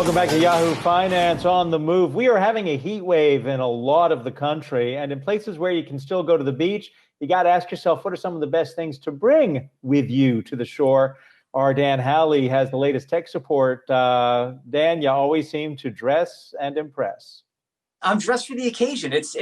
Welcome back to Yahoo Finance on the Move. We are having a heat wave in a lot of the country, and in places where you can still go to the beach, you got to ask yourself, what are some of the best things to bring with you to the shore? Our Dan Howley has the latest tech support. Dan, you always seem to dress and impress. I'm dressed for the occasion. It's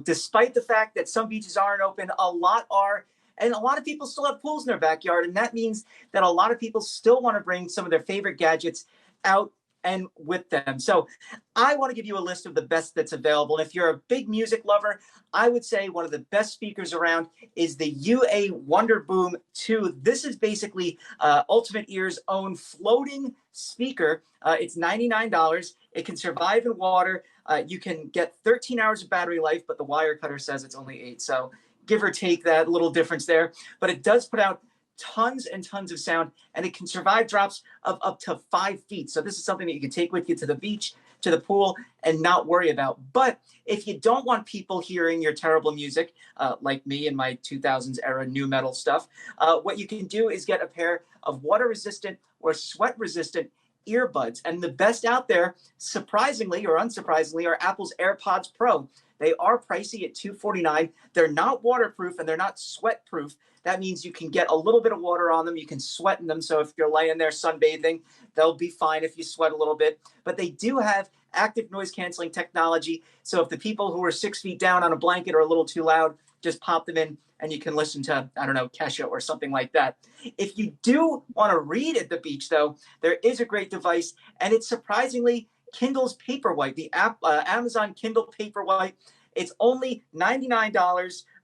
despite the fact that some beaches aren't open, a lot are, and a lot of people still have pools in their backyard, and that means that a lot of people still want to bring some of their favorite gadgets out and with them. So I want to give you a list of the best that's available. If you're a big music lover, I would say one of the best speakers around is the UA Wonder Boom 2. This is basically Ultimate Ear's own floating speaker. It's $99. It can survive in water. You can get 13 hours of battery life, but the wire cutter says it's only 8. So give or take that little difference there. But it does put out tons and tons of sound, and it can survive drops of up to 5 feet. So this is something that you can take with you to the beach, to the pool, and not worry about. But if you don't want people hearing your terrible music, like me and my 2000s era new metal stuff, what you can do is get a pair of water-resistant or sweat-resistant earbuds. And the best out there, surprisingly or unsurprisingly, are Apple's AirPods Pro. They are pricey at $249. They're not waterproof and they're not sweat-proof. That means you can get a little bit of water on them. You can sweat in them. So if you're laying there sunbathing, they'll be fine if you sweat a little bit. But they do have active noise canceling technology. So if the people who are 6 feet down on a blanket are a little too loud, just pop them in and you can listen to, I don't know, Kesha or something like that. If you do want to read at the beach, though, there is a great device, and it's surprisingly Kindle's Paperwhite, the Amazon Kindle Paperwhite. It's only $99,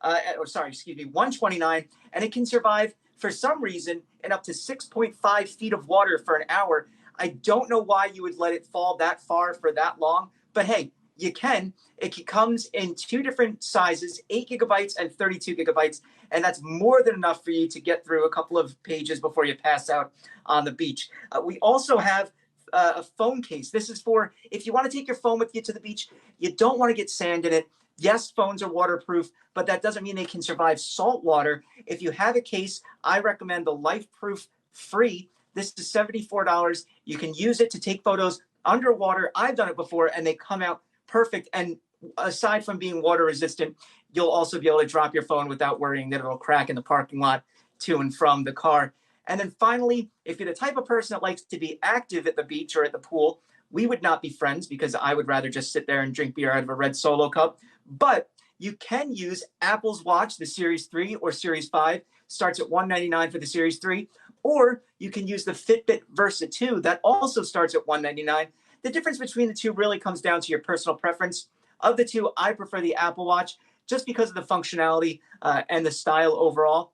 $129, and it can survive, for some reason, in up to 6.5 feet of water for an hour. I don't know why you would let it fall that far for that long, but hey, you can. It comes in 2 different sizes, 8 gigabytes and 32 gigabytes, and that's more than enough for you to get through a couple of pages before you pass out on the beach. We also have a phone case. This is for if you want to take your phone with you to the beach, you don't want to get sand in it. Yes, phones are waterproof, but that doesn't mean they can survive salt water. If you have a case, I recommend the Lifeproof Fre. This is $74. You can use it to take photos underwater. I've done it before, and they come out perfect. And aside from being water resistant, you'll also be able to drop your phone without worrying that it'll crack in the parking lot to and from the car. And then finally, if you're the type of person that likes to be active at the beach or at the pool, we would not be friends because I would rather just sit there and drink beer out of a red Solo cup. But you can use Apple's Watch, the Series 3 or Series 5, starts at $199 for the Series 3, or you can use the Fitbit Versa 2 that also starts at $199. The difference between the two really comes down to your personal preference. Of the two, I prefer the Apple Watch just because of the functionality and the style overall.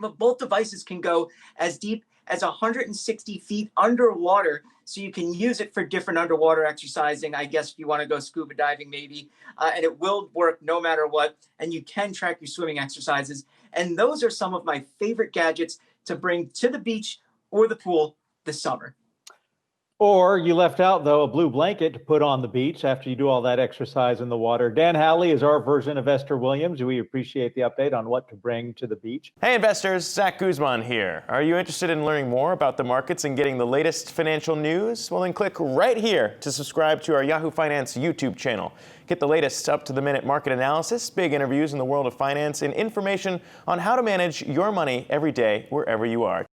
But both devices can go as deep as 160 feet underwater, so you can use it for different underwater exercising. I guess if you want to go scuba diving, maybe, and it will work no matter what. And you can track your swimming exercises. And those are some of my favorite gadgets to bring to the beach or the pool this summer. Or you left out, though, a blue blanket to put on the beach after you do all that exercise in the water. Dan Howley is our version of Esther Williams. We appreciate the update on what to bring to the beach. Hey investors, Zach Guzman here. Are you interested in learning more about the markets and getting the latest financial news? Well, then click right here to subscribe to our Yahoo Finance YouTube channel. Get the latest up-to-the-minute market analysis, big interviews in the world of finance, and information on how to manage your money every day wherever you are.